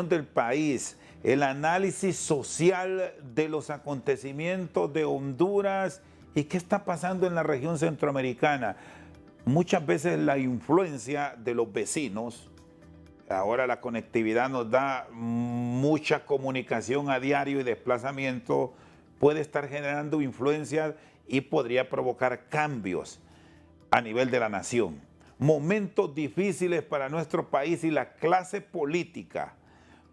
del país, el análisis social de los acontecimientos de Honduras y qué está pasando en la región centroamericana. Muchas veces la influencia de los vecinos, ahora la conectividad nos da mucha comunicación a diario y desplazamiento, puede estar generando influencias y podría provocar cambios a nivel de la nación. Momentos difíciles para nuestro país y la clase política.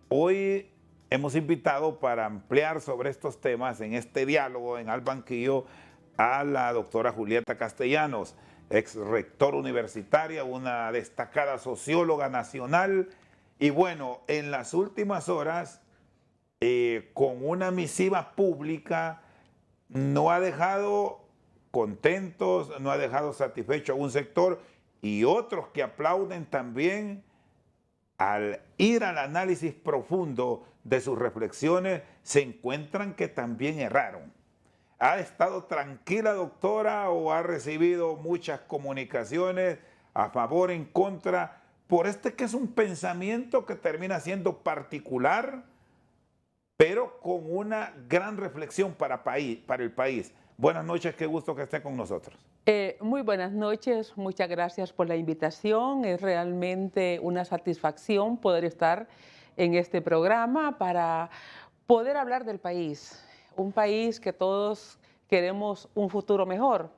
Hoy hemos invitado para ampliar sobre estos temas en este diálogo en Al Banquillo a la doctora Julieta Castellanos, ex rectora universitaria, una destacada socióloga nacional y bueno, en las últimas horas, con una misiva pública, no ha dejado contentos, no ha dejado satisfecho a un sector y otros que aplauden también al ir al análisis profundo de sus reflexiones, se encuentran que también erraron. ¿Ha estado tranquila, doctora, o ha recibido muchas comunicaciones a favor, en contra, por este que es un pensamiento que termina siendo particular, pero con una gran reflexión para el país? Buenas noches, qué gusto que esté con nosotros. Muy buenas noches, muchas gracias por la invitación. Es realmente una satisfacción poder estar en este programa para poder hablar del país, un país que todos queremos un futuro mejor.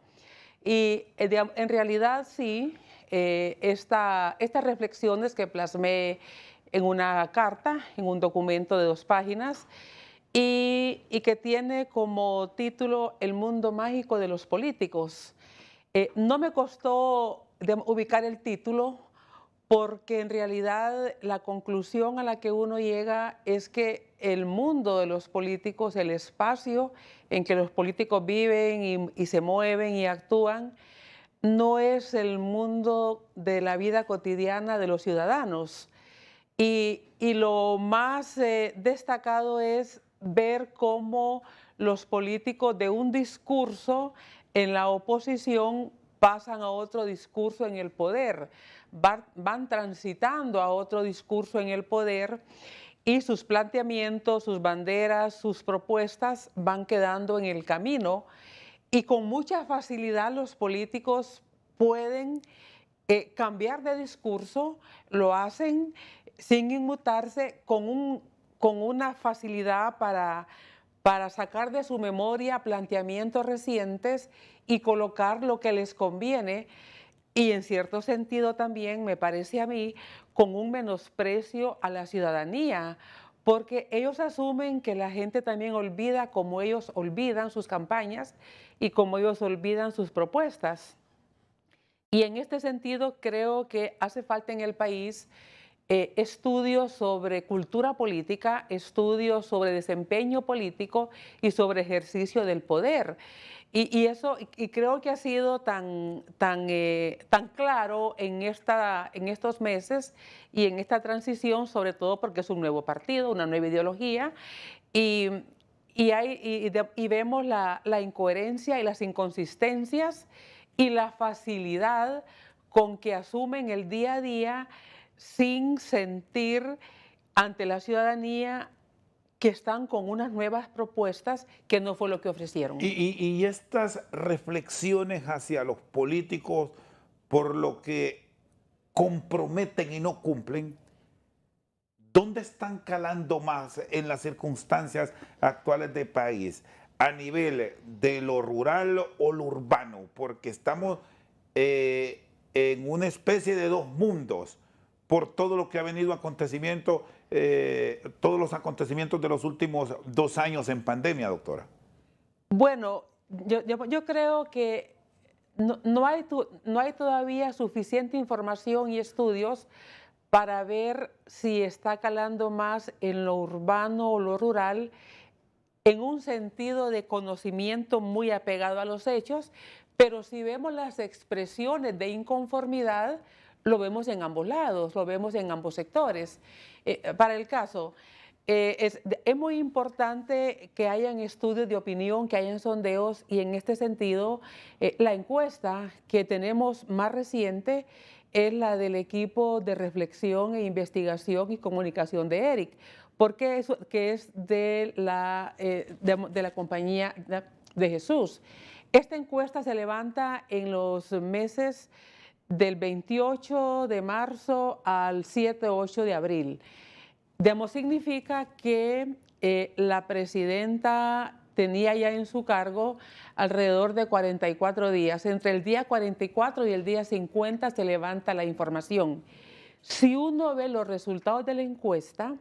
Y en realidad sí, estas reflexiones que plasmé en una carta, en un documento de 2 páginas, y que tiene como título El mundo mágico de los políticos. No me costó ubicar el título porque en realidad la conclusión a la que uno llega es que el mundo de los políticos, el espacio en que los políticos viven y se mueven y actúan, no es el mundo de la vida cotidiana de los ciudadanos. Y lo más destacado es ver cómo los políticos de un discurso en la oposición pasan a otro discurso en el poder, van transitando a otro discurso en el poder y sus planteamientos, sus banderas, sus propuestas van quedando en el camino y con mucha facilidad los políticos pueden cambiar de discurso, lo hacen sin inmutarse con una facilidad para sacar de su memoria planteamientos recientes y colocar lo que les conviene y en cierto sentido también, me parece a mí, con un menosprecio a la ciudadanía, porque ellos asumen que la gente también olvida como ellos olvidan sus campañas y como ellos olvidan sus propuestas. Y en este sentido creo que hace falta en el país estudios sobre cultura política, estudios sobre desempeño político y sobre ejercicio del poder. Y creo que ha sido tan claro en estos meses y en esta transición, sobre todo porque es un nuevo partido, una nueva ideología, y, y vemos la incoherencia y las inconsistencias y la facilidad con que asumen el día a día sin sentir ante la ciudadanía que están con unas nuevas propuestas que no fue lo que ofrecieron. Y estas reflexiones hacia los políticos por lo que comprometen y no cumplen, ¿dónde están calando más en las circunstancias actuales del país? ¿A nivel de lo rural o lo urbano? Porque estamos en una especie de dos mundos por todo lo que ha venido acontecimiento, todos los acontecimientos de los últimos 2 años en pandemia, doctora. Bueno, yo creo que no hay todavía suficiente información y estudios para ver si está calando más en lo urbano o lo rural, en un sentido de conocimiento muy apegado a los hechos, pero si vemos las expresiones de inconformidad, lo vemos en ambos lados, lo vemos en ambos sectores. Para el caso, es muy importante que hayan estudios de opinión, que hayan sondeos y en este sentido la encuesta que tenemos más reciente es la del equipo de reflexión e investigación y comunicación de ERIC, porque que es de la compañía de Jesús. Esta encuesta se levanta en los meses del 28 de marzo al 7-8 de abril. Significa que la presidenta tenía ya en su cargo alrededor de 44 días. Entre el día 44 y el día 50 se levanta la información. Si uno ve los resultados de la encuesta,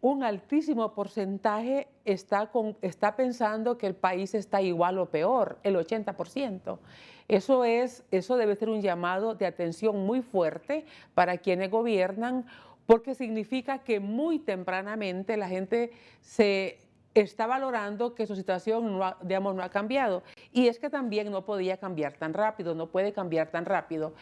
un altísimo porcentaje está pensando que el país está igual o peor, el 80%. Eso debe ser un llamado de atención muy fuerte para quienes gobiernan, porque significa que muy tempranamente la gente se está valorando que su situación no ha cambiado. Y es que también no podía cambiar tan rápido, no puede cambiar tan rápido.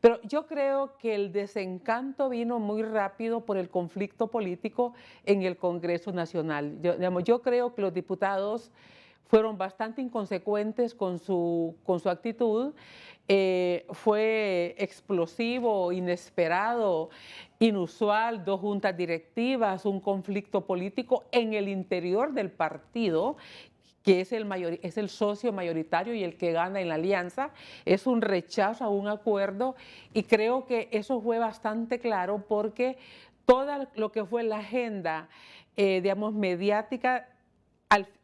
Pero yo creo que el desencanto vino muy rápido por el conflicto político en el Congreso Nacional. Yo creo que los diputados fueron bastante inconsecuentes con su actitud. Fue explosivo, inesperado, inusual, 2 juntas directivas, un conflicto político en el interior del partido, que es el socio mayoritario y el que gana en la alianza. Es un rechazo a un acuerdo, y creo que eso fue bastante claro porque todo lo que fue la agenda, mediática,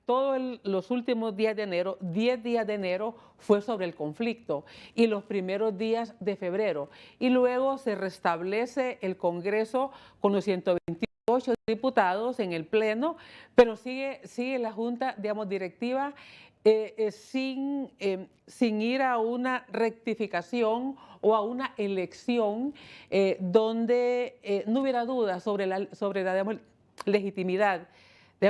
todos los últimos días de enero, 10 días de enero, fue sobre el conflicto, y los primeros días de febrero. Y luego se restablece el Congreso con los 128 diputados en el Pleno, pero sigue la Junta, directiva, sin ir a una rectificación o a una elección donde no hubiera duda sobre la legitimidad.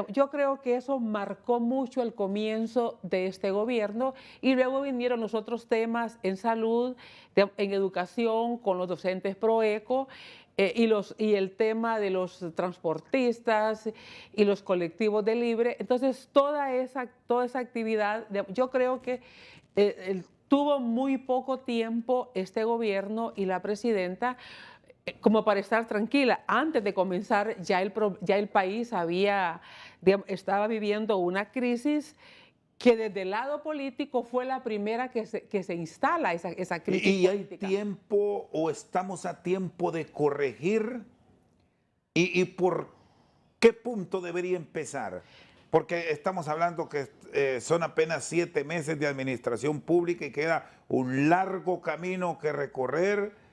Yo creo que eso marcó mucho el comienzo de este gobierno, y luego vinieron los otros temas en salud, en educación, con los docentes ProEco, y el tema de los transportistas y los colectivos de libre. Entonces, toda esa actividad, yo creo que tuvo muy poco tiempo este gobierno y la presidenta como para estar tranquila. Antes de comenzar, ya el país estaba viviendo una crisis que desde el lado político fue la primera que se instala esa crisis ¿Y política. hay tiempo o estamos a tiempo de corregir? ¿Y por qué punto debería empezar? Porque estamos hablando que son apenas 7 meses de administración pública y queda un largo camino que recorrer.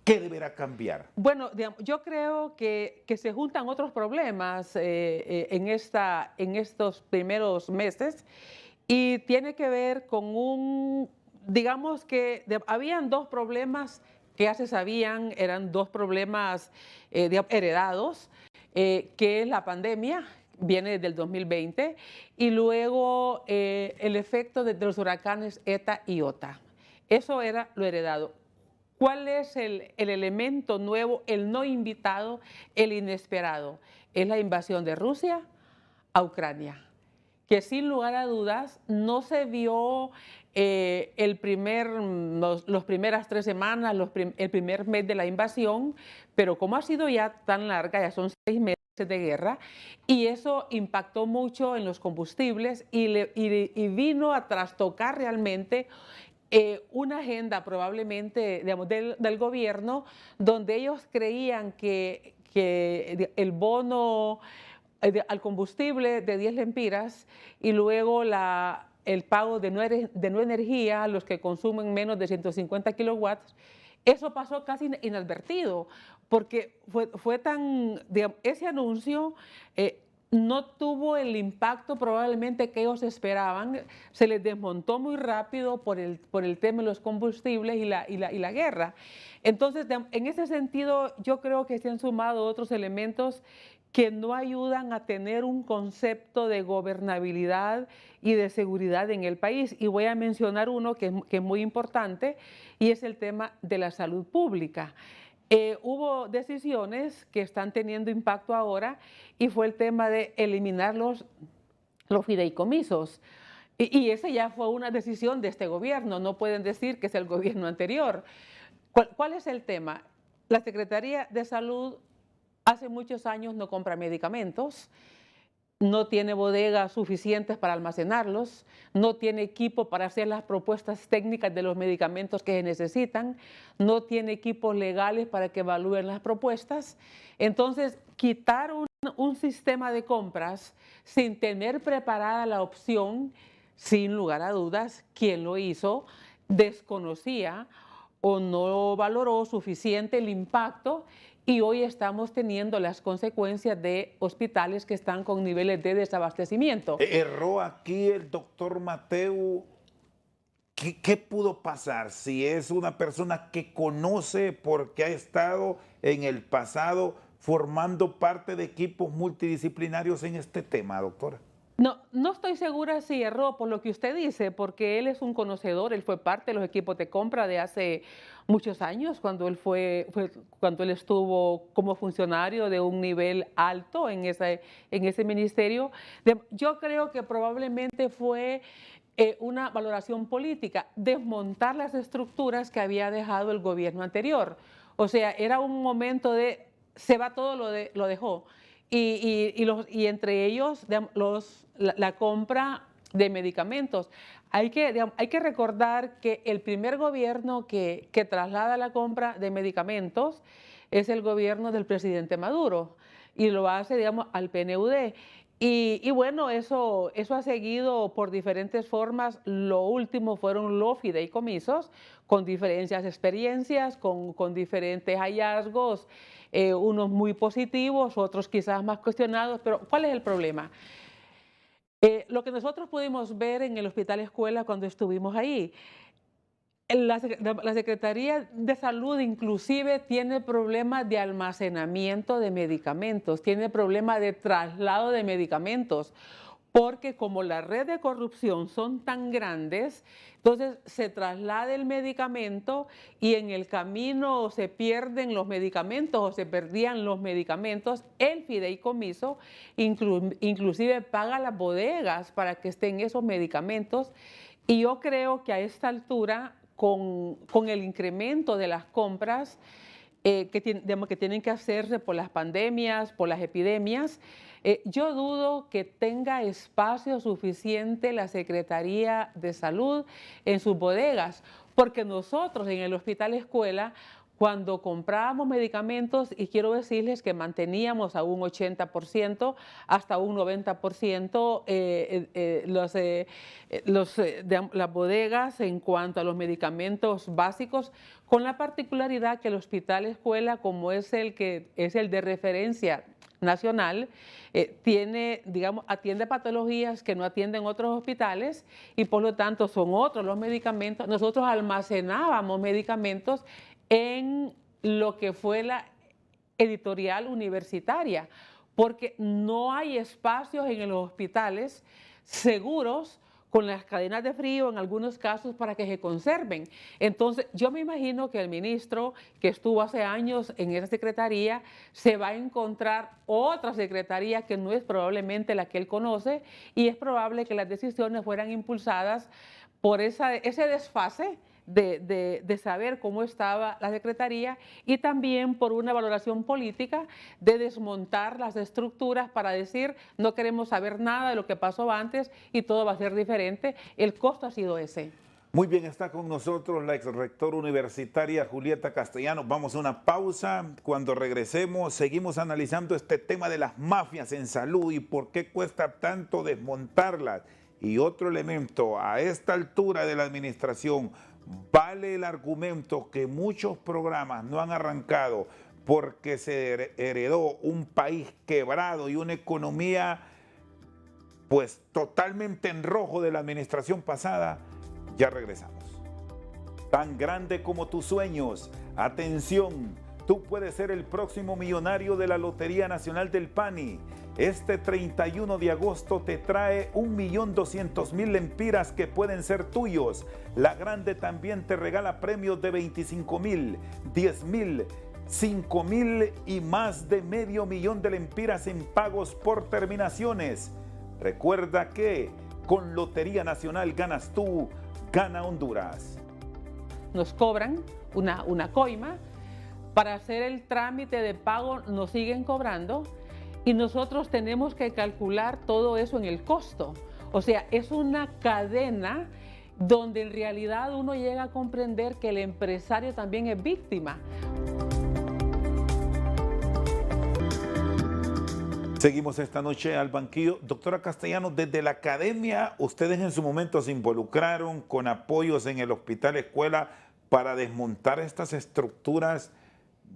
¿Qué deberá cambiar? Bueno, yo creo que se juntan otros problemas en estos primeros meses, y tiene que ver con digamos que habían 2 problemas que ya se sabían, eran 2 problemas heredados, que es la pandemia, viene desde el 2020, y luego el efecto de los huracanes ETA y OTA. Eso era lo heredado. ¿Cuál es el elemento nuevo, el no invitado, el inesperado? Es la invasión de Rusia a Ucrania, que sin lugar a dudas no se vio las primeras 3 semanas, el primer mes de la invasión, pero como ha sido ya tan larga, ya son 6 meses de guerra, y eso impactó mucho en los combustibles y vino a trastocar realmente una agenda probablemente del gobierno, donde ellos creían que el bono al combustible de 10 lempiras y luego el pago de no energía a los que consumen menos de 150 kilowatts, eso pasó casi inadvertido, porque fue tan, ese anuncio no tuvo el impacto probablemente que ellos esperaban. Se les desmontó muy rápido por el tema de los combustibles y la guerra. Entonces, en ese sentido, yo creo que se han sumado otros elementos que no ayudan a tener un concepto de gobernabilidad y de seguridad en el país. Y voy a mencionar uno que es muy importante, y es el tema de la salud pública. Hubo decisiones que están teniendo impacto ahora, y fue el tema de eliminar los fideicomisos. Y esa ya fue una decisión de este gobierno, no pueden decir que es el gobierno anterior. ¿Cuál es el tema? La Secretaría de Salud hace muchos años no compra medicamentos, no tiene bodegas suficientes para almacenarlos, no tiene equipo para hacer las propuestas técnicas de los medicamentos que se necesitan, no tiene equipos legales para que evalúen las propuestas. Entonces, quitar un sistema de compras sin tener preparada la opción, sin lugar a dudas, quien lo hizo desconocía o no valoró suficiente el impacto, y hoy estamos teniendo las consecuencias de hospitales que están con niveles de desabastecimiento. ¿Erró aquí el doctor Mateu? ¿Qué pudo pasar? Si es una persona que conoce porque ha estado en el pasado formando parte de equipos multidisciplinarios en este tema, doctora. No estoy segura si erró por lo que usted dice, porque él es un conocedor, él fue parte de los equipos de compra de hace muchos años, cuando él estuvo como funcionario de un nivel alto en ese ministerio. Yo creo que probablemente fue una valoración política, desmontar las estructuras que había dejado el gobierno anterior. O sea, era un momento de se va todo, lo dejó. Y entre ellos la compra de medicamentos. Hay que recordar que el primer gobierno que traslada la compra de medicamentos es el gobierno del presidente Maduro, y lo hace, digamos, al PNUD. Y bueno, eso ha seguido por diferentes formas. Lo último fueron los fideicomisos, con diferentes experiencias, con diferentes hallazgos, unos muy positivos, otros quizás más cuestionados. Pero ¿cuál es el problema? Lo que nosotros pudimos ver en el Hospital Escuela cuando estuvimos ahí, la Secretaría de Salud inclusive tiene problemas de almacenamiento de medicamentos, tiene problemas de traslado de medicamentos, porque como la red de corrupción son tan grandes, entonces se traslada el medicamento y en el camino se pierden los medicamentos o se perdían los medicamentos. El fideicomiso inclusive paga las bodegas para que estén esos medicamentos, y yo creo que a esta altura, con el incremento de las compras que tienen que hacerse por las pandemias, por las epidemias, yo dudo que tenga espacio suficiente la Secretaría de Salud en sus bodegas, porque nosotros en el Hospital Escuela, cuando comprábamos medicamentos, y quiero decirles que manteníamos a un 80% hasta un 90% las bodegas en cuanto a los medicamentos básicos, con la particularidad que el Hospital Escuela, como es el de referencia nacional, atiende patologías que no atienden otros hospitales, y por lo tanto son otros los medicamentos. Nosotros almacenábamos medicamentos en lo que fue la editorial universitaria, porque no hay espacios en los hospitales seguros, con las cadenas de frío en algunos casos, para que se conserven. Entonces, yo me imagino que el ministro que estuvo hace años en esa secretaría se va a encontrar otra secretaría que no es probablemente la que él conoce, y es probable que las decisiones fueran impulsadas por ese desfase de saber cómo estaba la Secretaría, y también por una valoración política de desmontar las estructuras para decir no queremos saber nada de lo que pasó antes y todo va a ser diferente. El costo ha sido ese. Muy bien, está con nosotros la exrectora universitaria Julieta Castellanos. Vamos a una pausa. Cuando regresemos, seguimos analizando este tema de las mafias en salud y por qué cuesta tanto desmontarlas. Y otro elemento, a esta altura de la administración, vale el argumento que muchos programas no han arrancado porque se heredó un país quebrado y una economía pues totalmente en rojo de la administración pasada. Ya regresamos. Tan grande como tus sueños. Atención, tú puedes ser el próximo millonario de la Lotería Nacional del PANI. Este 31 de agosto te trae 1.200.000 lempiras que pueden ser tuyos. La Grande también te regala premios de 25.000, 10.000, 5.000 y más de $500.000 de lempiras en pagos por terminaciones. Recuerda que Con Lotería Nacional ganas tú, gana Honduras. Nos cobran una coima. Para hacer el trámite de pago nos siguen cobrando y nosotros tenemos que calcular todo eso en el costo. O sea, es una cadena donde en realidad uno llega a comprender que el empresario también es víctima. Seguimos esta noche al banquillo. Doctora Castellano, desde la academia, ustedes en su momento se involucraron con apoyos en el hospital escuela para desmontar estas estructuras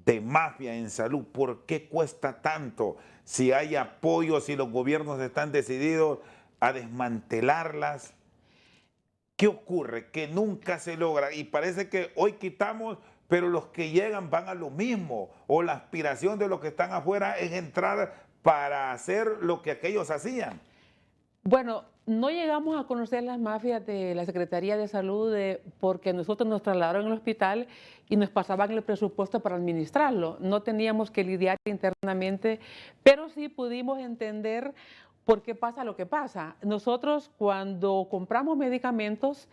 de mafia en salud. ¿Por qué cuesta tanto? Si hay apoyo, si los gobiernos están decididos a desmantelarlas, ¿qué ocurre? Que nunca se logra y parece que hoy quitamos, pero los que llegan van a lo mismo, o la aspiración de los que están afuera es entrar para hacer lo que aquellos hacían. Bueno, no llegamos a conocer las mafias de la Secretaría de Salud porque nosotros nos trasladaron al hospital y nos pasaban el presupuesto para administrarlo. No teníamos que lidiar internamente, pero sí pudimos entender por qué pasa lo que pasa. Nosotros cuando compramos medicamentos,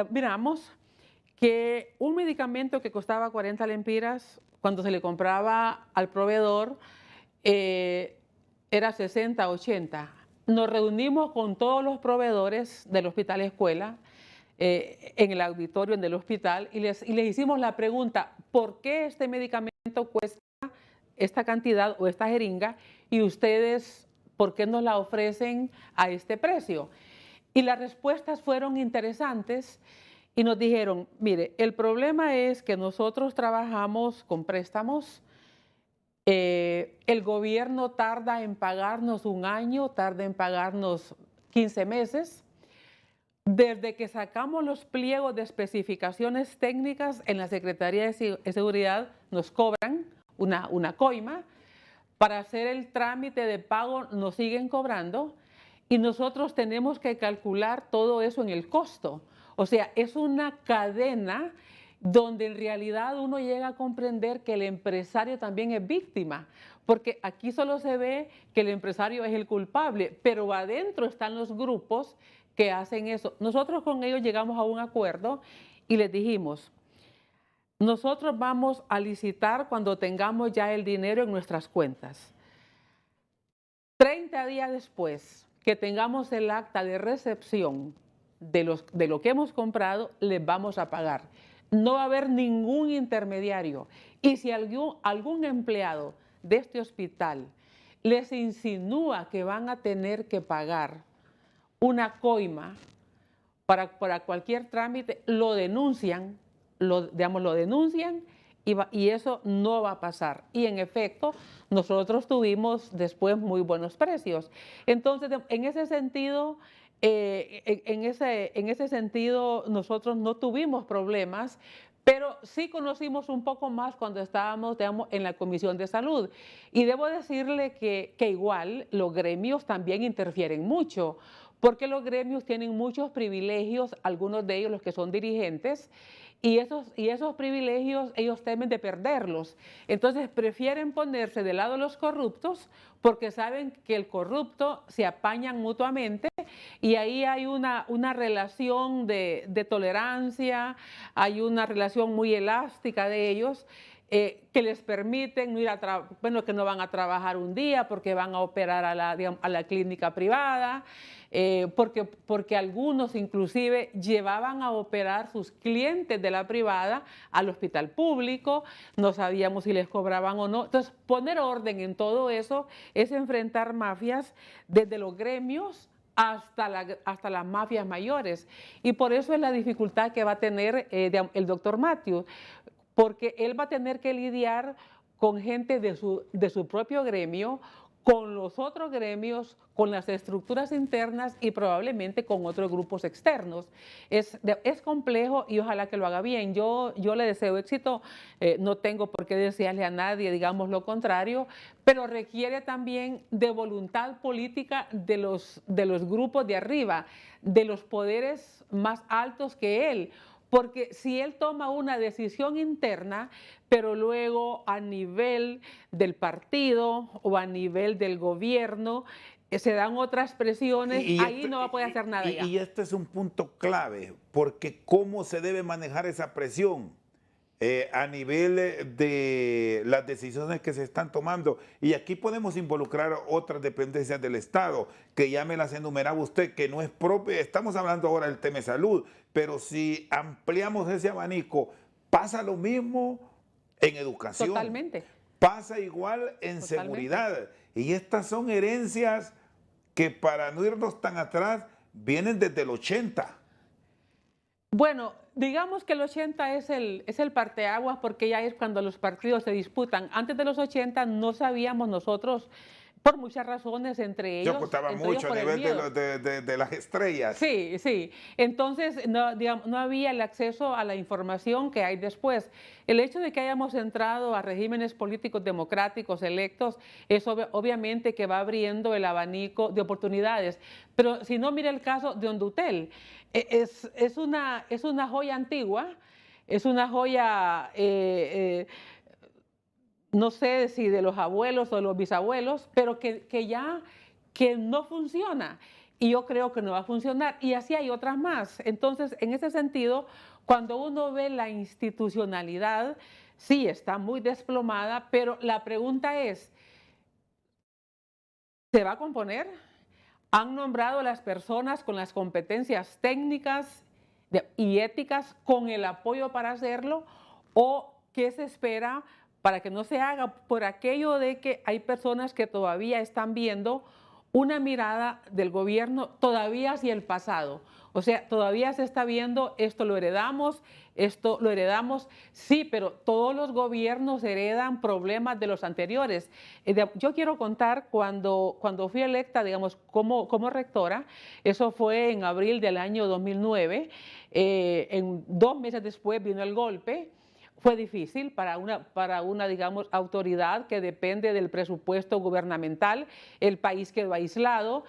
miramos que un medicamento que costaba 40 lempiras, cuando se le compraba al proveedor, era 60, 80. Nos reunimos con todos los proveedores del hospital escuela, en el auditorio del hospital, y les hicimos la pregunta, ¿por qué este medicamento cuesta esta cantidad o esta jeringa y ustedes, por qué nos la ofrecen a este precio? Y las respuestas fueron interesantes y nos dijeron, mire, el problema es que nosotros trabajamos con préstamos. El gobierno tarda en pagarnos un año, tarda en pagarnos 15 meses. Desde que sacamos los pliegos de especificaciones técnicas en la Secretaría de Seguridad nos cobran una coima. Para hacer el trámite de pago nos siguen cobrando y nosotros tenemos que calcular todo eso en el costo. O sea, es una cadena donde en realidad uno llega a comprender que el empresario también es víctima, porque aquí solo se ve que el empresario es el culpable, pero adentro están los grupos que hacen eso. Nosotros con ellos llegamos a un acuerdo y les dijimos, nosotros vamos a licitar cuando tengamos ya el dinero en nuestras cuentas. 30 días después que tengamos el acta de recepción de lo que hemos comprado, les vamos a pagar. No va a haber ningún intermediario. Y si algún empleado de este hospital les insinúa que van a tener que pagar una coima para cualquier trámite, lo denuncian, lo denuncian y eso no va a pasar. Y en efecto, nosotros tuvimos después muy buenos precios. Entonces, en ese sentido, nosotros no tuvimos problemas, pero sí conocimos un poco más cuando estábamos, digamos, en la Comisión de Salud. Y debo decirle que igual los gremios también interfieren mucho, porque los gremios tienen muchos privilegios, algunos de ellos los que son dirigentes, y esos privilegios ellos temen de perderlos. Entonces prefieren ponerse del lado de los corruptos porque saben que el corrupto se apañan mutuamente y ahí hay una relación de tolerancia, hay una relación muy elástica de ellos. Que les permiten no ir que no van a trabajar un día porque van a operar a la clínica privada, porque algunos inclusive llevaban a operar sus clientes de la privada al hospital público, no sabíamos si les cobraban o no. Entonces, poner orden en todo eso es enfrentar mafias desde los gremios hasta las mafias mayores. Y por eso es la dificultad que va a tener el doctor Matthews, porque él va a tener que lidiar con gente de su propio gremio, con los otros gremios, con las estructuras internas y probablemente con otros grupos externos. Es complejo y ojalá que lo haga bien. Yo le deseo éxito, no tengo por qué desearle a nadie, digamos lo contrario, pero requiere también de voluntad política de los grupos de arriba, de los poderes más altos que él, porque si él toma una decisión interna, pero luego a nivel del partido o a nivel del gobierno se dan otras presiones, ahí no va a poder hacer nada ya. Y este es un punto clave, porque cómo se debe manejar esa presión a nivel de las decisiones que se están tomando. Y aquí podemos involucrar otras dependencias del Estado, que ya me las enumeraba usted, que no es propia. Estamos hablando ahora del tema de salud, pero si ampliamos ese abanico, pasa lo mismo en educación. Totalmente. Pasa igual en Totalmente. seguridad. Y estas son herencias que, para no irnos tan atrás, vienen desde el 80. Bueno, digamos que el 80 es el parteaguas, porque ya es cuando los partidos se disputan. Antes de los 80 no sabíamos nosotros, por muchas razones, entre ellos. Yo contaba mucho a nivel de las estrellas. Sí, sí. Entonces, no, digamos, no había el acceso a la información que hay después. El hecho de que hayamos entrado a regímenes políticos democráticos electos, eso obviamente que va abriendo el abanico de oportunidades. Pero si no, mire el caso de Hondutel. Es una joya antigua, es una joya... no sé si de los abuelos o de los bisabuelos, pero que no funciona. Y yo creo que no va a funcionar. Y así hay otras más. Entonces, en ese sentido, cuando uno ve la institucionalidad, sí, está muy desplomada, pero la pregunta es, ¿se va a componer? ¿Han nombrado a las personas con las competencias técnicas y éticas con el apoyo para hacerlo? ¿O qué se espera para que no se haga, por aquello de que hay personas que todavía están viendo una mirada del gobierno todavía hacia el pasado? O sea, todavía se está viendo, esto lo heredamos, sí, pero todos los gobiernos heredan problemas de los anteriores. Yo quiero contar cuando fui electa, digamos, como rectora, eso fue en abril del año 2009, en 2 meses después vino el golpe. Fue difícil para una, digamos, autoridad que depende del presupuesto gubernamental. El país quedó aislado.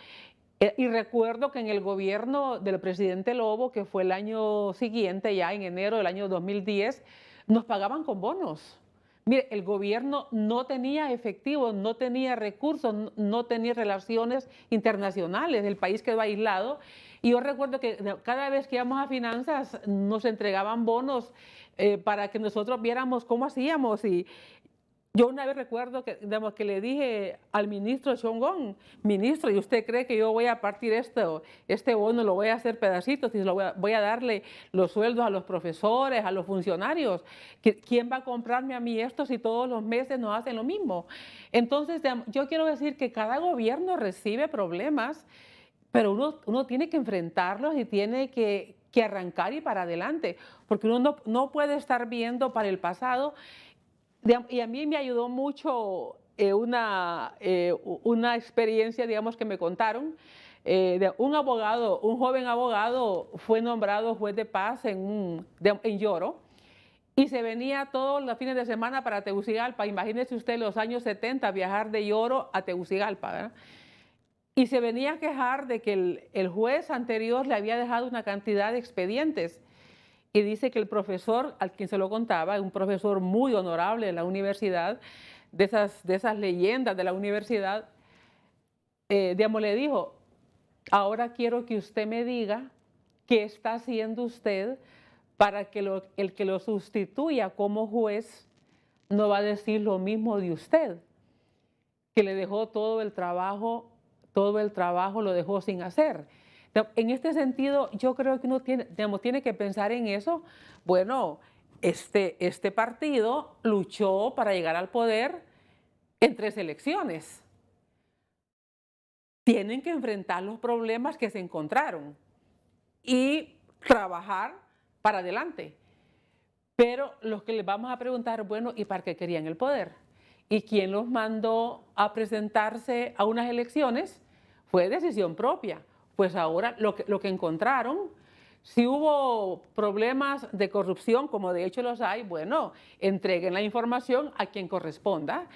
Y recuerdo que en el gobierno del presidente Lobo, que fue el año siguiente, ya en enero del año 2010, nos pagaban con bonos. Mire, el gobierno no tenía efectivo, no tenía recursos, no tenía relaciones internacionales. El país quedó aislado. Y yo recuerdo que cada vez que íbamos a finanzas nos entregaban bonos para que nosotros viéramos cómo hacíamos. Y yo una vez recuerdo que, digamos, que le dije al ministro Chongón, ministro, ¿y usted cree que yo voy a partir este bono, lo voy a hacer pedacitos y voy a darle los sueldos a los profesores, a los funcionarios? ¿Quién va a comprarme a mí esto si todos los meses nos hacen lo mismo? Entonces, yo quiero decir que cada gobierno recibe problemas, pero uno tiene que enfrentarlos y tiene que arrancar y para adelante, porque uno no puede estar viendo para el pasado. Y a mí me ayudó mucho una experiencia, digamos, que me contaron. De un abogado, un joven abogado fue nombrado juez de paz en Yoro, y se venía todos los fines de semana para Tegucigalpa. Imagínese usted los años 70 viajar de Yoro a Tegucigalpa, ¿verdad? Y se venía a quejar de que el juez anterior le había dejado una cantidad de expedientes. Y dice que el profesor al quien se lo contaba, un profesor muy honorable de la universidad, de esas leyendas de la universidad, digamos, le dijo: ahora quiero que usted me diga qué está haciendo usted para que el que lo sustituya como juez no va a decir lo mismo de usted, que le dejó todo el trabajo lo dejó sin hacer. En este sentido, yo creo que uno tiene que pensar en eso. Bueno, este partido luchó para llegar al poder en 3 elecciones. Tienen que enfrentar los problemas que se encontraron y trabajar para adelante. Pero los que les vamos a preguntar, bueno, ¿y para qué querían el poder? ¿Y quién los mandó a presentarse a unas elecciones? Fue decisión propia. Pues ahora lo que encontraron, si hubo problemas de corrupción, como de hecho los hay, bueno, entreguen la información a quien corresponda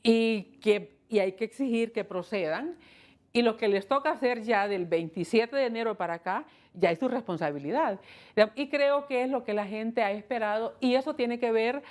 y hay que exigir que procedan. Y lo que les toca hacer ya del 27 de enero para acá, ya es su responsabilidad. Y creo que es lo que la gente ha esperado y eso tiene que ver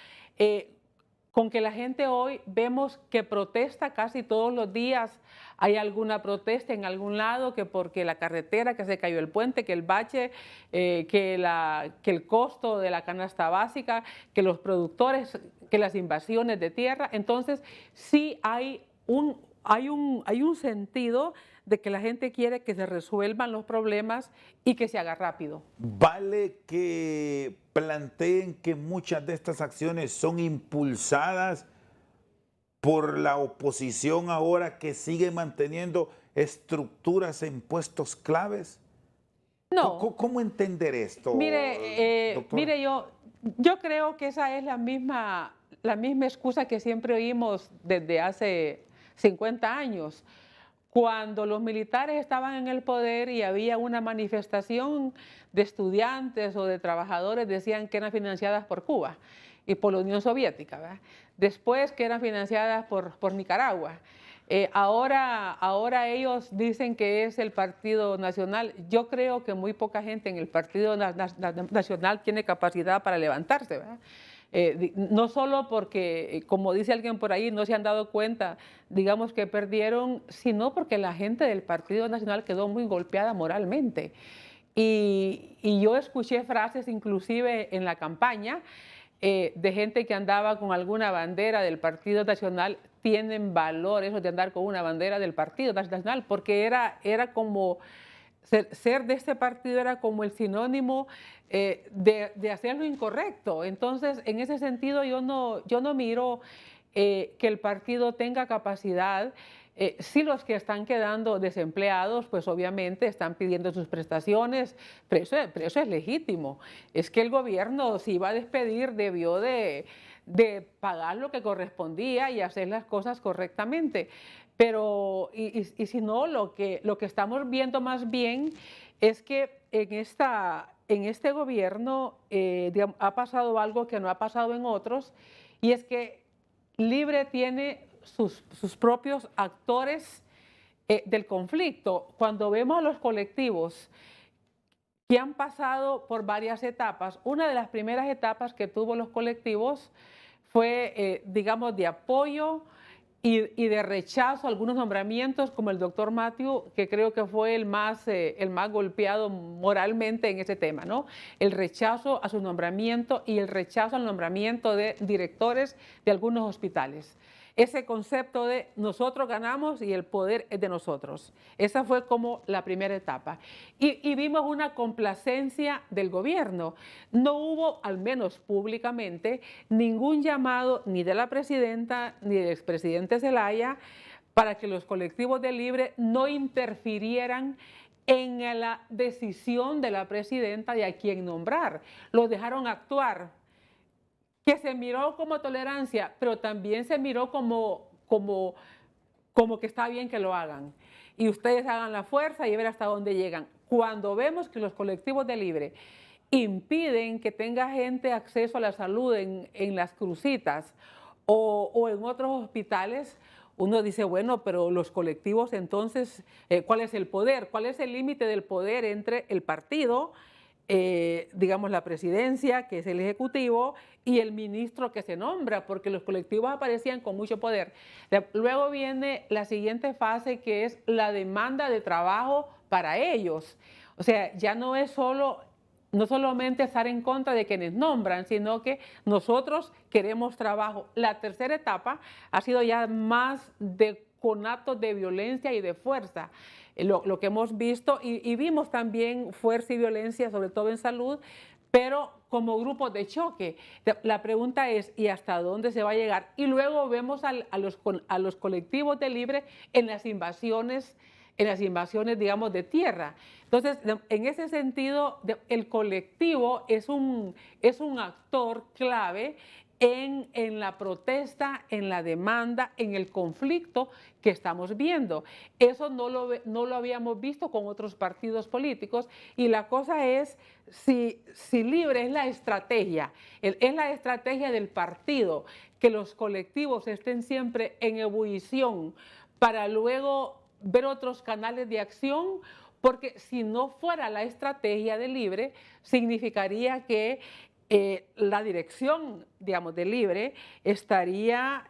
con que la gente hoy vemos que protesta casi todos los días. Hay alguna protesta en algún lado, que porque la carretera, que se cayó el puente, que el bache, que el costo de la canasta básica, que los productores, que las invasiones de tierra. Entonces, sí hay un sentido de que la gente quiere que se resuelvan los problemas y que se haga rápido. Vale que planteen que muchas de estas acciones son impulsadas por la oposición ahora que sigue manteniendo estructuras en puestos claves. No. ¿Cómo entender esto, doctora? Mire, yo creo que esa es la misma excusa que siempre oímos desde hace 50 años. Cuando los militares estaban en el poder y había una manifestación de estudiantes o de trabajadores, decían que eran financiadas por Cuba y por la Unión Soviética, ¿verdad? Después que eran financiadas por Nicaragua. Ahora ellos dicen que es el Partido Nacional. Yo creo que muy poca gente en el Partido Nacional tiene capacidad para levantarse, ¿verdad? No solo porque, como dice alguien por ahí, no se han dado cuenta, digamos, que perdieron, sino porque la gente del Partido Nacional quedó muy golpeada moralmente. Y yo escuché frases inclusive en la campaña de gente que andaba con alguna bandera del Partido Nacional. Tienen valor eso de andar con una bandera del Partido Nacional, porque era como... Ser de este partido era como el sinónimo de hacer lo incorrecto. Entonces, en ese sentido, yo no miro que el partido tenga capacidad. Sí, los que están quedando desempleados, pues obviamente están pidiendo sus prestaciones, pero eso es legítimo. Es que el gobierno, si iba a despedir, debió de pagar lo que correspondía y hacer las cosas correctamente. Pero, y si no, lo que estamos viendo más bien es que en este gobierno digamos, ha pasado algo que no ha pasado en otros, y es que Libre tiene sus propios actores del conflicto. Cuando vemos a los colectivos que han pasado por varias etapas, una de las primeras etapas que tuvo los colectivos fue, digamos, de apoyo y de rechazo a algunos nombramientos, como el doctor Matthew, que creo que fue el más golpeado moralmente en ese tema, ¿no? El rechazo a su nombramiento y el rechazo al nombramiento de directores de algunos hospitales. Ese concepto de nosotros ganamos y el poder es de nosotros. Esa fue como la primera etapa. Y vimos una complacencia del gobierno. No hubo, al menos públicamente, ningún llamado ni de la presidenta ni del expresidente Zelaya para que los colectivos de Libre no interfirieran en la decisión de la presidenta de a quién nombrar. Los dejaron actuar, que se miró como tolerancia, pero también se miró como que está bien que lo hagan. Y ustedes hagan la fuerza y ver hasta dónde llegan. Cuando vemos que los colectivos de Libre impiden que tenga gente acceso a la salud en las crucitas o en otros hospitales, uno dice, bueno, pero los colectivos entonces, ¿cuál es el poder? ¿Cuál es el límite del poder entre el partido, digamos la presidencia, que es el ejecutivo, y el ministro que se nombra? Porque los colectivos aparecían con mucho poder. Luego viene la siguiente fase, que es la demanda de trabajo para ellos. O sea, ya no es no solamente estar en contra de quienes nombran, sino que nosotros queremos trabajo. La tercera etapa ha sido ya más con actos de violencia y de fuerza. Lo que hemos visto, y vimos también fuerza y violencia, sobre todo en salud, pero como grupos de choque. La pregunta es, ¿y hasta dónde se va a llegar? Y luego vemos a los colectivos de Libre en las invasiones, digamos, de tierra. Entonces, en ese sentido, el colectivo es un actor clave en la protesta, en la demanda, en el conflicto que estamos viendo. Eso no lo habíamos visto con otros partidos políticos, y la cosa es si Libre es la estrategia, es la estrategia del partido, que los colectivos estén siempre en ebullición para luego ver otros canales de acción, porque si no fuera la estrategia de Libre, significaría que la dirección, digamos, de Libre estaría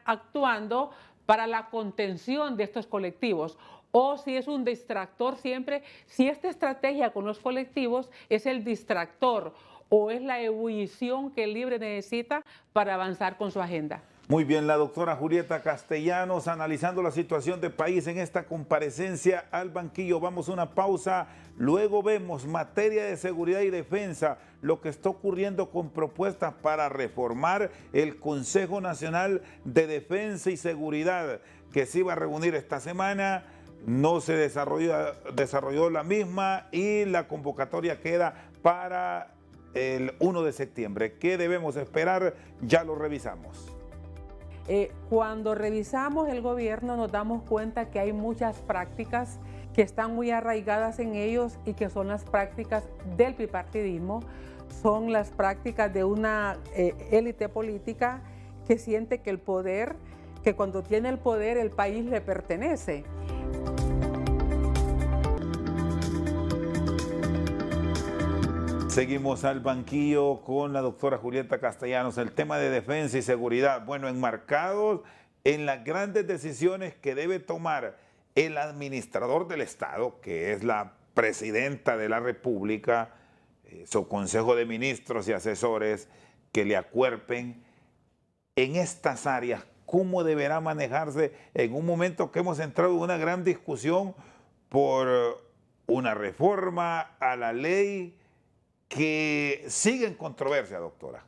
actuando para la contención de estos colectivos. O si es un distractor siempre, si esta estrategia con los colectivos es el distractor o es la ebullición que el Libre necesita para avanzar con su agenda. Muy bien, la doctora Julieta Castellanos analizando la situación del país en esta comparecencia al banquillo. Vamos a una pausa, luego vemos materia de seguridad y defensa, lo que está ocurriendo con propuestas para reformar el Consejo Nacional de Defensa y Seguridad, que se iba a reunir esta semana. No se desarrolló la misma y la convocatoria queda para el 1 de septiembre. ¿Qué debemos esperar? Ya lo revisamos. Cuando revisamos el gobierno nos damos cuenta que hay muchas prácticas que están muy arraigadas en ellos y que son las prácticas del bipartidismo, son las prácticas de una élite política que siente que que cuando tiene el poder el país le pertenece. Seguimos al banquillo con la doctora Julieta Castellanos. El tema de defensa y seguridad, bueno, enmarcados en las grandes decisiones que debe tomar el administrador del Estado, que es la presidenta de la República, su consejo de ministros y asesores que le acuerpen en estas áreas. ¿Cómo deberá manejarse en un momento que hemos entrado en una gran discusión por una reforma a la ley que sigue en controversia, doctora?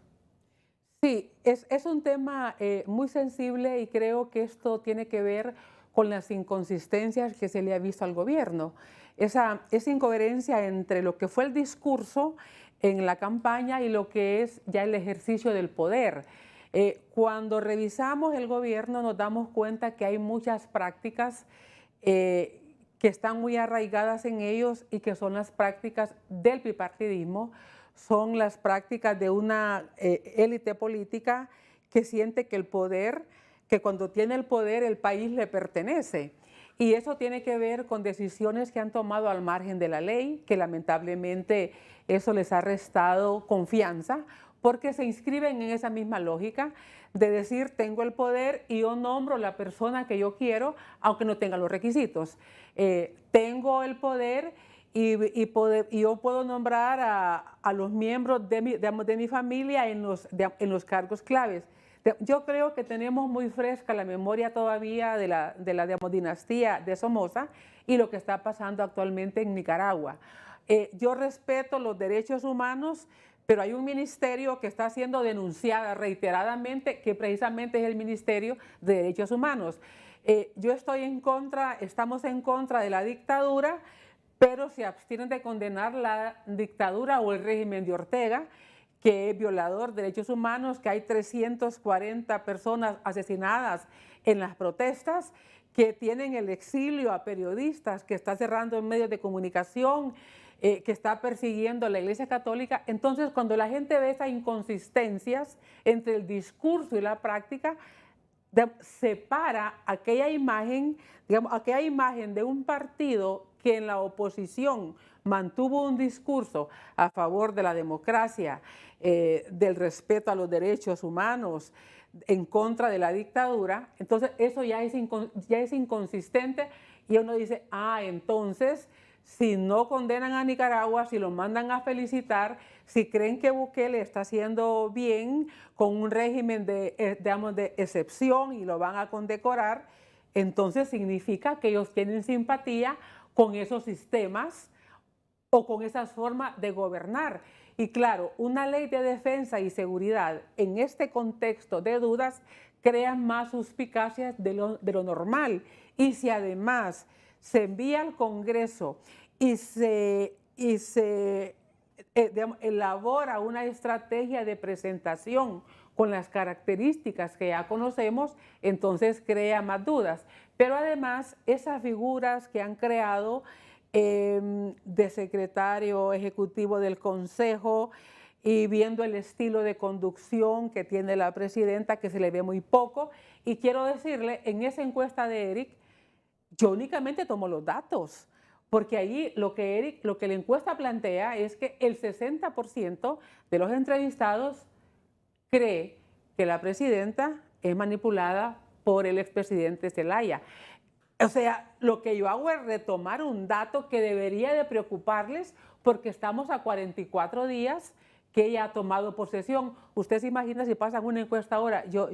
Sí, es un tema muy sensible y creo que esto tiene que ver con las inconsistencias que se le ha visto al gobierno. Esa incoherencia entre lo que fue el discurso en la campaña y lo que es ya el ejercicio del poder. Cuando revisamos el gobierno nos damos cuenta que hay muchas prácticas que están muy arraigadas en ellos y que son las prácticas del bipartidismo, son las prácticas de una élite política que siente que que cuando tiene el poder el país le pertenece. Y eso tiene que ver con decisiones que han tomado al margen de la ley, que lamentablemente eso les ha restado confianza, porque se inscriben en esa misma lógica de decir, tengo el poder y yo nombro la persona que yo quiero, aunque no tenga los requisitos. Tengo el poder y yo puedo nombrar a los miembros de mi familia en los cargos claves. Yo creo que tenemos muy fresca la memoria todavía de la dinastía de Somoza y lo que está pasando actualmente en Nicaragua. Yo respeto los derechos humanos, pero hay un ministerio que está siendo denunciada reiteradamente, que precisamente es el Ministerio de Derechos Humanos. Yo estamos en contra de la dictadura, pero se abstienen de condenar la dictadura o el régimen de Ortega, que es violador de derechos humanos, que hay 340 personas asesinadas en las protestas, que tienen el exilio a periodistas, que está cerrando en medios de comunicación, que está persiguiendo a la Iglesia Católica. Entonces, cuando la gente ve esas inconsistencias entre el discurso y la práctica, separa aquella imagen, digamos, aquella imagen de un partido que en la oposición mantuvo un discurso a favor de la democracia, del respeto a los derechos humanos, en contra de la dictadura. Entonces eso ya es inconsistente y uno dice, entonces si no condenan a Nicaragua, si lo mandan a felicitar, si creen que Bukele está haciendo bien con un régimen de excepción y lo van a condecorar, entonces significa que ellos tienen simpatía con esos sistemas o con esas formas de gobernar. Y claro, una ley de defensa y seguridad en este contexto de dudas crea más suspicacias de lo normal. Y si además se envía al Congreso y se elabora una estrategia de presentación con las características que ya conocemos, entonces crea más dudas. Pero además, esas figuras que han creado de secretario ejecutivo del Consejo y viendo el estilo de conducción que tiene la presidenta, que se le ve muy poco. Y quiero decirle, en esa encuesta de Eric, Yo únicamente tomo los datos, porque ahí lo que la encuesta plantea es que el 60% de los entrevistados cree que la presidenta es manipulada por el expresidente Zelaya. O sea, lo que yo hago es retomar un dato que debería de preocuparles porque estamos a 44 días que ella ha tomado posesión. Usted se imagina si pasan una encuesta ahora. Yo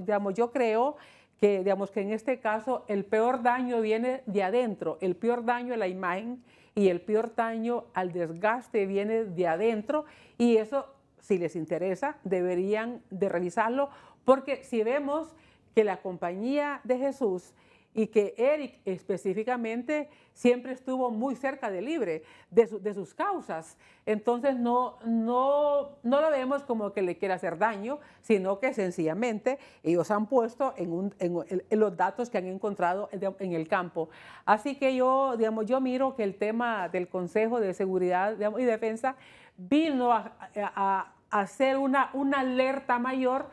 creo que, que en este caso el peor daño viene de adentro, el peor daño a la imagen y el peor daño al desgaste viene de adentro, y eso, si les interesa, deberían de revisarlo, porque si vemos que la Compañía de Jesús y que Eric específicamente siempre estuvo muy cerca de Libre, de sus causas. Entonces no lo vemos como que le quiera hacer daño, sino que sencillamente ellos han puesto en los datos que han encontrado en el campo. Así que yo miro que el tema del Consejo de Seguridad y Defensa vino a hacer una alerta mayor,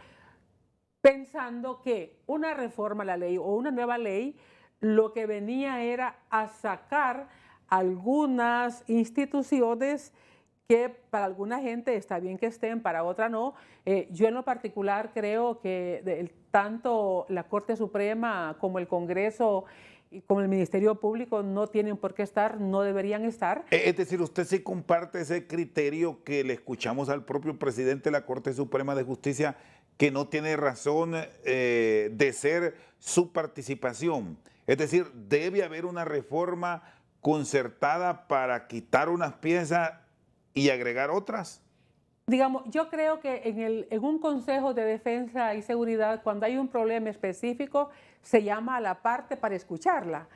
pensando que una reforma a la ley o una nueva ley lo que venía era a sacar algunas instituciones que para alguna gente está bien que estén, para otra no. Yo en lo particular creo que tanto la Corte Suprema como el Congreso y como el Ministerio Público no tienen por qué estar, no deberían estar. Es decir, usted sí comparte ese criterio que le escuchamos al propio presidente de la Corte Suprema de Justicia, que no tiene razón de ser su participación. Es decir, debe haber una reforma concertada para quitar unas piezas y agregar otras. Yo creo que en un Consejo de Defensa y Seguridad, cuando hay un problema específico, se llama a la parte para escucharla.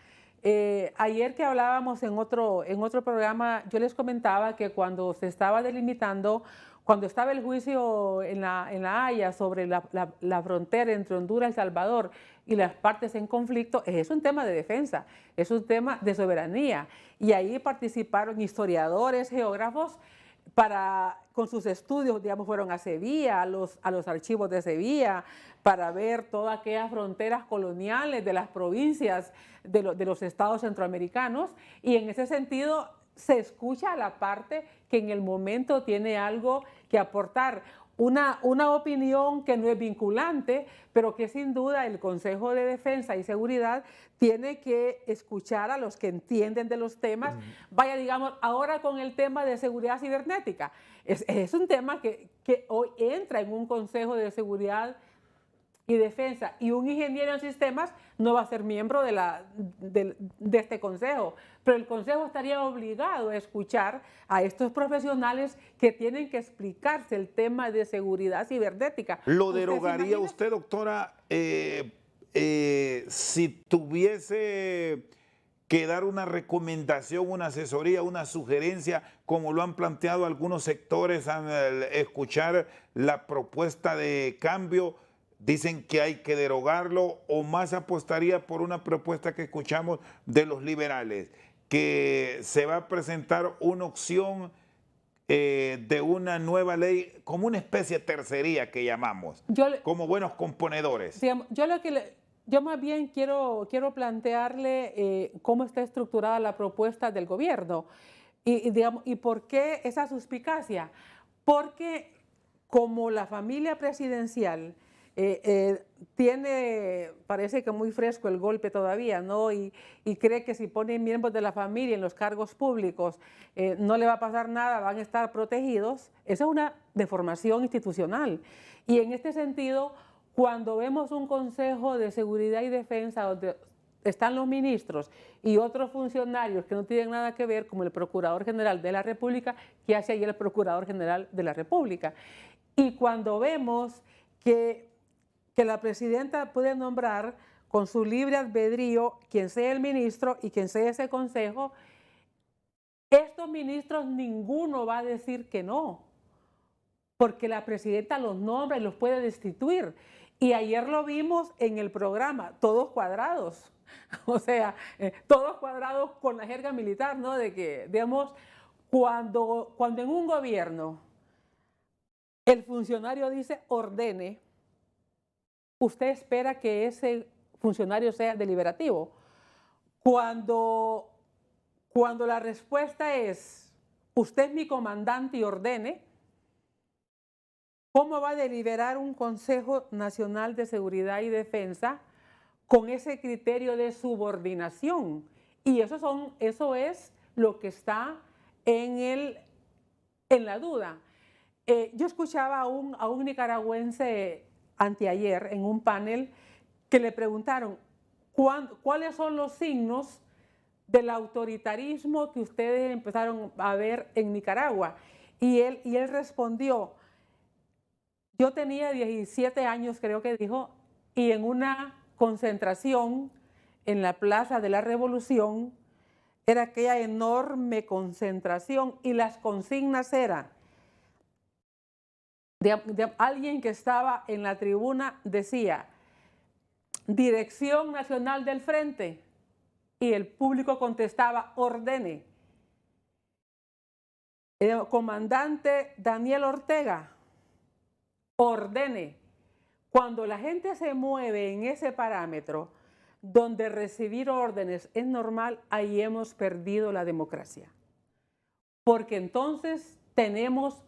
Ayer que hablábamos en otro programa, yo les comentaba que cuando se estaba delimitando, cuando estaba el juicio en la Haya sobre la frontera entre Honduras y El Salvador y las partes en conflicto, es un tema de defensa, es un tema de soberanía. Y ahí participaron historiadores, geógrafos, con sus estudios, fueron a Sevilla, a los archivos de Sevilla, para ver todas aquellas fronteras coloniales de las provincias de los estados centroamericanos, y en ese sentido se escucha a la parte que en el momento tiene algo que aportar. Una opinión que no es vinculante, pero que sin duda el Consejo de Defensa y Seguridad tiene que escuchar a los que entienden de los temas. Ahora con el tema de seguridad cibernética, es un tema que hoy entra en un Consejo de Seguridad y Defensa, y un ingeniero en sistemas no va a ser miembro de este consejo, pero el consejo estaría obligado a escuchar a estos profesionales que tienen que explicarse el tema de seguridad cibernética. ¿Lo derogaría usted, doctora, si tuviese que dar una recomendación, una asesoría, una sugerencia, como lo han planteado algunos sectores al escuchar la propuesta de cambio? Dicen que hay que derogarlo, o más apostaría por una propuesta que escuchamos de los liberales, que se va a presentar una opción de una nueva ley, como una especie de tercería que llamamos, como buenos componedores. Yo más bien quiero plantearle cómo está estructurada la propuesta del gobierno y por qué esa suspicacia. Porque como la familia presidencial parece que muy fresco el golpe todavía, ¿no? Y cree que si pone miembros de la familia en los cargos públicos no le va a pasar nada, van a estar protegidos. Esa es una deformación institucional. Y en este sentido, cuando vemos un Consejo de Seguridad y Defensa donde están los ministros y otros funcionarios que no tienen nada que ver, como el Procurador General de la República, ¿qué hace ahí el Procurador General de la República? Y cuando vemos que la presidenta puede nombrar con su libre albedrío quien sea el ministro y quien sea ese consejo, estos ministros ninguno va a decir que no, porque la presidenta los nombra y los puede destituir. Y ayer lo vimos en el programa, todos cuadrados, o sea, todos cuadrados con la jerga militar, ¿no? De que, cuando en un gobierno el funcionario dice ordene, usted espera que ese funcionario sea deliberativo. Cuando la respuesta es, usted es mi comandante y ordene, ¿cómo va a deliberar un Consejo Nacional de Seguridad y Defensa con ese criterio de subordinación? Y eso es lo que está en la duda. Yo escuchaba a un nicaragüense anteayer en un panel que le preguntaron cuáles son los signos del autoritarismo que ustedes empezaron a ver en Nicaragua. Y él respondió, yo tenía 17 años, creo que dijo, y en una concentración en la Plaza de la Revolución, era aquella enorme concentración y las consignas eran de alguien que estaba en la tribuna, decía, Dirección Nacional del Frente, y el público contestaba, ordene. El comandante Daniel Ortega, ordene. Cuando la gente se mueve en ese parámetro, donde recibir órdenes es normal, ahí hemos perdido la democracia. Porque entonces tenemos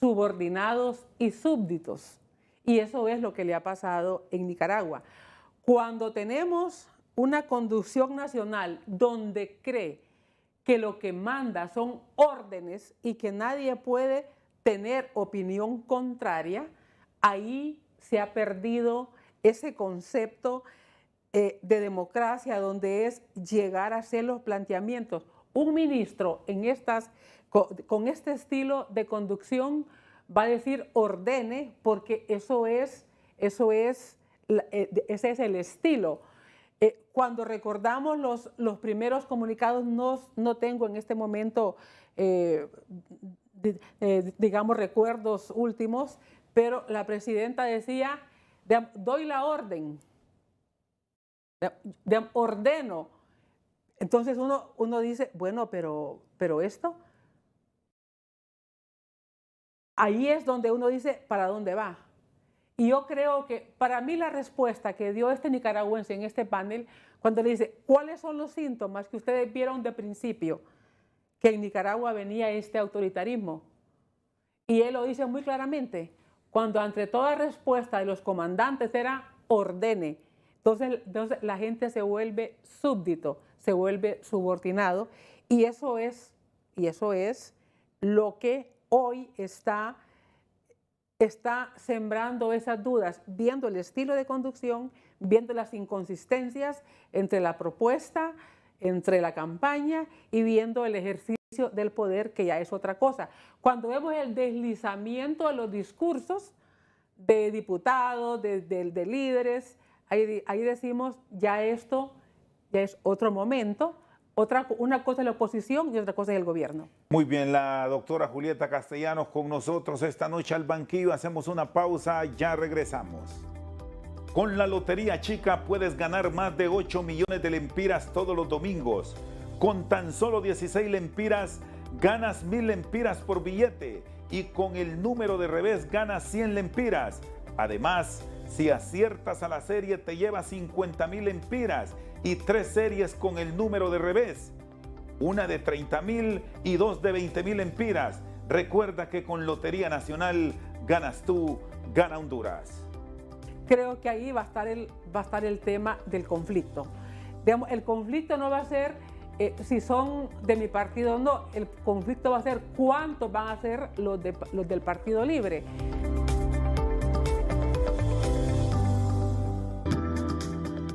subordinados y súbditos. Y eso es lo que le ha pasado en Nicaragua. Cuando tenemos una conducción nacional donde cree que lo que manda son órdenes y que nadie puede tener opinión contraria, ahí se ha perdido ese concepto de democracia, donde es llegar a hacer los planteamientos. Un ministro con este estilo de conducción va a decir ordene, porque ese es el estilo. Cuando recordamos los primeros comunicados, no tengo en este momento, digamos, recuerdos últimos, pero la presidenta decía, doy la orden, ordeno. Entonces uno dice, bueno, pero esto, ahí es donde uno dice, ¿para dónde va? Y yo creo que para mí la respuesta que dio este nicaragüense en este panel, cuando le dice, ¿cuáles son los síntomas que ustedes vieron de principio que en Nicaragua venía este autoritarismo? Y él lo dice muy claramente, cuando ante toda respuesta de los comandantes era ordene, entonces la gente se vuelve súbdito, se vuelve subordinado, y eso es lo que hoy está sembrando esas dudas, viendo el estilo de conducción, viendo las inconsistencias entre la propuesta, entre la campaña y viendo el ejercicio del poder, que ya es otra cosa. Cuando vemos el deslizamiento de los discursos de diputados, de líderes, ahí decimos, ya esto ya es otro momento. Una cosa es la oposición y otra cosa es el gobierno. Muy bien, la doctora Julieta Castellanos con nosotros esta noche al banquillo. Hacemos una pausa, ya regresamos. Con la Lotería Chica puedes ganar más de 8 millones de lempiras todos los domingos. Con tan solo 16 lempiras ganas 1000 lempiras por billete y con el número de revés ganas 100 lempiras. Además, si aciertas a la serie te llevas 50,000 lempiras y 3 series con el número de revés. Una de 30,000 y 2 de 20,000 lempiras. Recuerda que con Lotería Nacional ganas tú, gana Honduras. Creo que ahí va a estar el tema del conflicto. Digamos, el conflicto no va a ser si son de mi partido o no, el conflicto va a ser cuántos van a ser los del Partido Libre.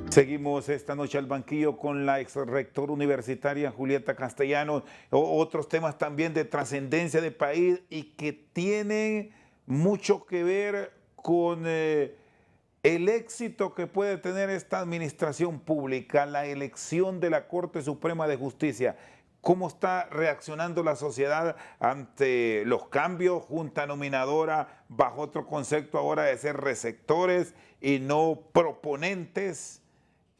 Seguimos esta noche al banquillo con la ex rectora universitaria Julieta Castellanos. Otros temas también de trascendencia del país y que tienen mucho que ver con el éxito que puede tener esta administración pública, la elección de la Corte Suprema de Justicia. ¿Cómo está reaccionando la sociedad ante los cambios? Junta nominadora bajo otro concepto ahora de ser receptores y no proponentes.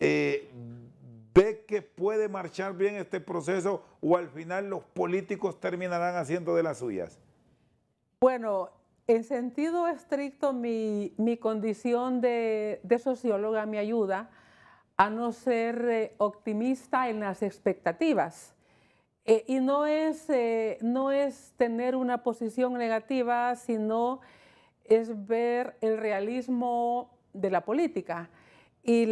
¿Ve que puede marchar bien este proceso o al final los políticos terminarán haciendo de las suyas? Bueno, en sentido estricto, mi condición de socióloga me ayuda a no ser optimista en las expectativas. Y no es tener una posición negativa, sino es ver el realismo de la política y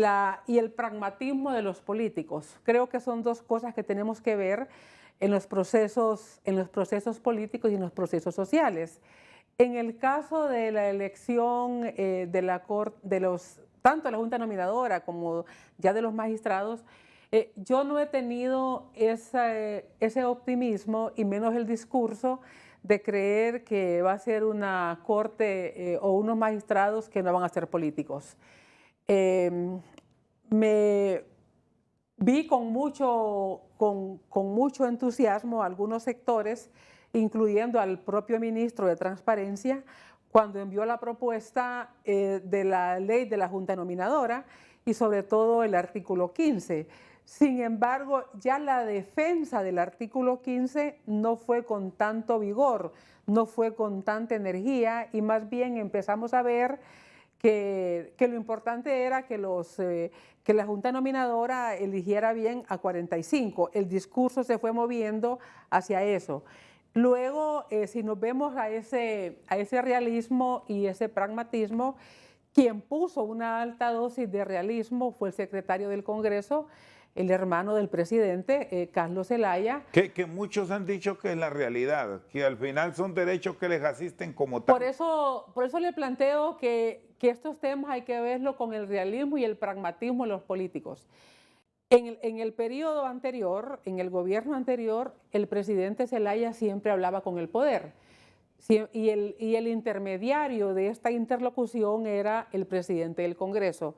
el pragmatismo de los políticos. Creo que son dos cosas que tenemos que ver en los procesos políticos y en los procesos sociales. En el caso de la elección tanto de la Junta Nominadora como ya de los magistrados, yo no he tenido ese optimismo y menos el discurso de creer que va a ser una corte o unos magistrados que no van a ser políticos. Me vi con mucho entusiasmo a algunos sectores, incluyendo al propio ministro de Transparencia, cuando envió la propuesta de la ley de la Junta Nominadora y sobre todo el artículo 15. Sin embargo, ya la defensa del artículo 15 no fue con tanto vigor, no fue con tanta energía y más bien empezamos a ver que lo importante era que la Junta Nominadora eligiera bien a 45. El discurso se fue moviendo hacia eso. Luego, si nos vemos a ese realismo y ese pragmatismo, quien puso una alta dosis de realismo fue el secretario del Congreso, el hermano del presidente, Carlos Zelaya. Que muchos han dicho que es la realidad, que al final son derechos que les asisten como tal. Por eso le planteo que estos temas hay que verlo con el realismo y el pragmatismo de los políticos. En el periodo anterior, en el gobierno anterior, el presidente Zelaya siempre hablaba con el poder. Y el intermediario de esta interlocución era el presidente del Congreso,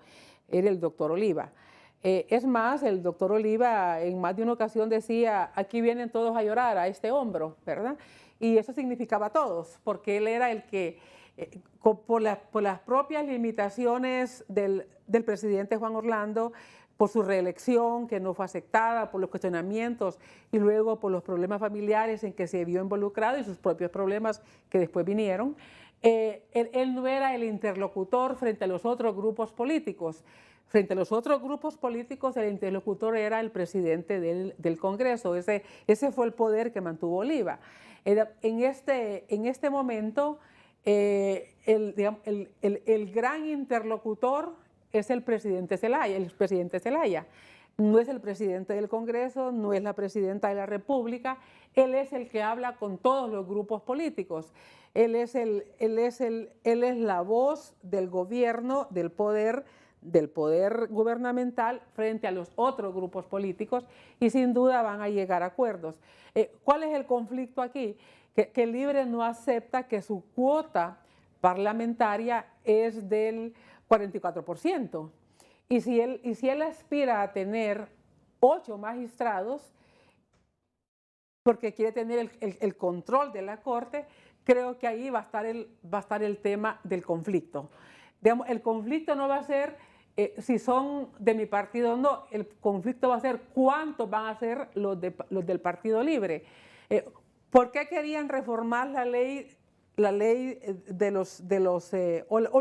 era el doctor Oliva. Es más, el doctor Oliva en más de una ocasión decía, aquí vienen todos a llorar a este hombro, ¿verdad? Y eso significaba todos, porque él era el que, por las propias limitaciones del presidente Juan Orlando, por su reelección que no fue aceptada, por los cuestionamientos y luego por los problemas familiares en que se vio involucrado y sus propios problemas que después vinieron, él no era el interlocutor frente a los otros grupos políticos. Frente a los otros grupos políticos, el interlocutor era el presidente del Congreso. Ese fue el poder que mantuvo Oliva. En este momento, el gran interlocutor es el presidente Zelaya. No es el presidente del Congreso, no es la presidenta de la República. Él es el que habla con todos los grupos políticos. Él es la voz del gobierno, del poder gubernamental frente a los otros grupos políticos y sin duda van a llegar a acuerdos. ¿Cuál es el conflicto aquí? Que Libre no acepta que su cuota parlamentaria es del 44%. Y si él aspira a tener 8 magistrados, porque quiere tener el control de la Corte, creo que ahí va a estar el tema del conflicto. Digamos, el conflicto no va a ser si son de mi partido o no, el conflicto va a ser cuántos van a ser los del Partido Libre. ¿Por qué querían reformar la ley de los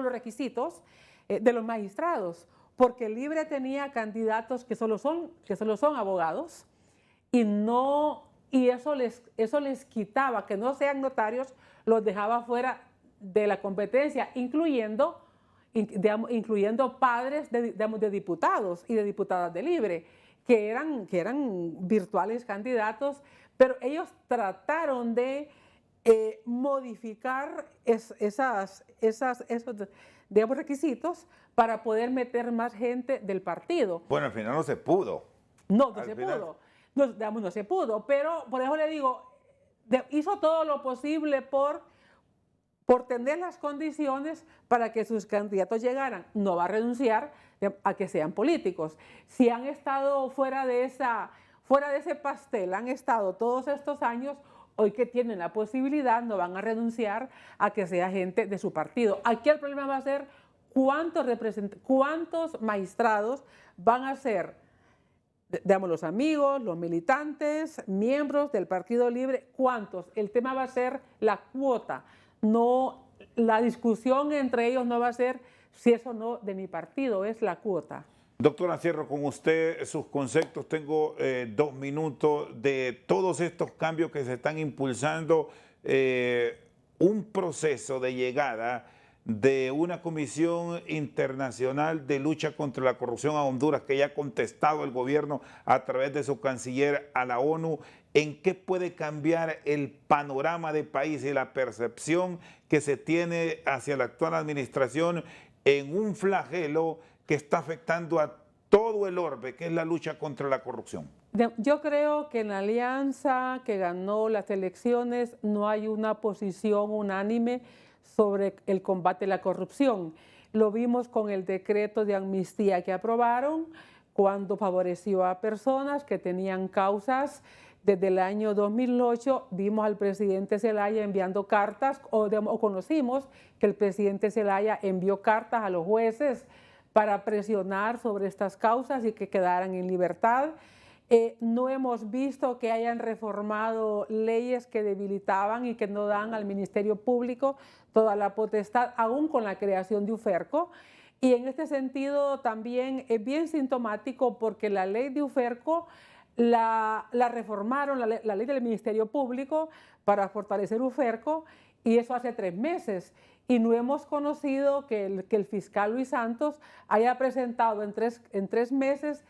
requisitos de los magistrados? Porque Libre tenía candidatos que solo son abogados y eso les quitaba, que no sean notarios, los dejaba fuera de la competencia, incluyendo padres de diputados y de diputadas de Libre, que eran virtuales candidatos, pero ellos trataron de modificar esos requisitos para poder meter más gente del partido. Bueno, al final no se pudo. No se pudo, pero por eso le digo, hizo todo lo posible por tener las condiciones para que sus candidatos llegaran. No va a renunciar a que sean políticos. Si han estado fuera de ese pastel, han estado todos estos años, hoy que tienen la posibilidad no van a renunciar a que sea gente de su partido. Aquí el problema va a ser cuántos magistrados van a ser, digamos, los amigos, los militantes, miembros del Partido Libre, ¿cuántos? El tema va a ser la cuota. No, la discusión entre ellos no va a ser si es o no de mi partido, es la cuota. Doctora, cierro con usted sus conceptos. Tengo 2 minutos de todos estos cambios que se están impulsando, un proceso de llegada de una comisión internacional de lucha contra la corrupción a Honduras, que ya ha contestado el gobierno a través de su canciller a la ONU. ¿En qué puede cambiar el panorama del país y la percepción que se tiene hacia la actual administración en un flagelo que está afectando a todo el orbe, que es la lucha contra la corrupción? Yo creo que en la alianza que ganó las elecciones no hay una posición unánime sobre el combate a la corrupción. Lo vimos con el decreto de amnistía que aprobaron, cuando favoreció a personas que tenían causas desde el año 2008. Vimos al presidente Zelaya enviando cartas, o conocimos que el presidente Zelaya envió cartas a los jueces para presionar sobre estas causas y que quedaran en libertad. No hemos visto que hayan reformado leyes que debilitaban y que no dan al Ministerio Público toda la potestad, aún con la creación de UFERCO. Y en este sentido también es bien sintomático, porque la ley de UFERCO la reformaron, la ley del Ministerio Público, para fortalecer UFERCO, y eso hace 3 meses. Y no hemos conocido que el fiscal Luis Santos haya presentado en tres meses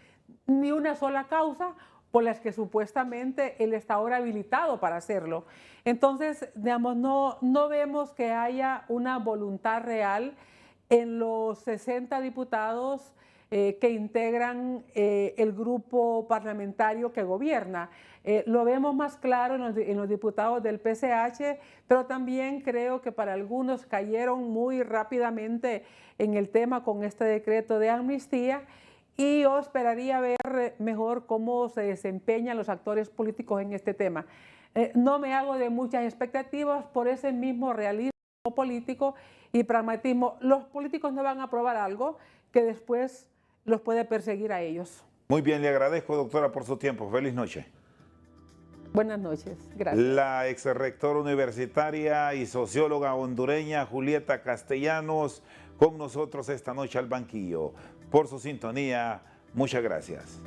ni una sola causa por las que supuestamente él está ahora habilitado para hacerlo. Entonces, digamos, no vemos que haya una voluntad real en los 60 diputados que integran el grupo parlamentario que gobierna. Lo vemos más claro en los diputados del PCH, pero también creo que para algunos cayeron muy rápidamente en el tema con este decreto de amnistía. Y yo esperaría ver mejor cómo se desempeñan los actores políticos en este tema. No me hago de muchas expectativas por ese mismo realismo político y pragmatismo. Los políticos no van a aprobar algo que después los puede perseguir a ellos. Muy bien, le agradezco, doctora, por su tiempo. Feliz noche. Buenas noches, gracias. La exrectora universitaria y socióloga hondureña Julieta Castellanos, con nosotros esta noche al banquillo. Por su sintonía, muchas gracias.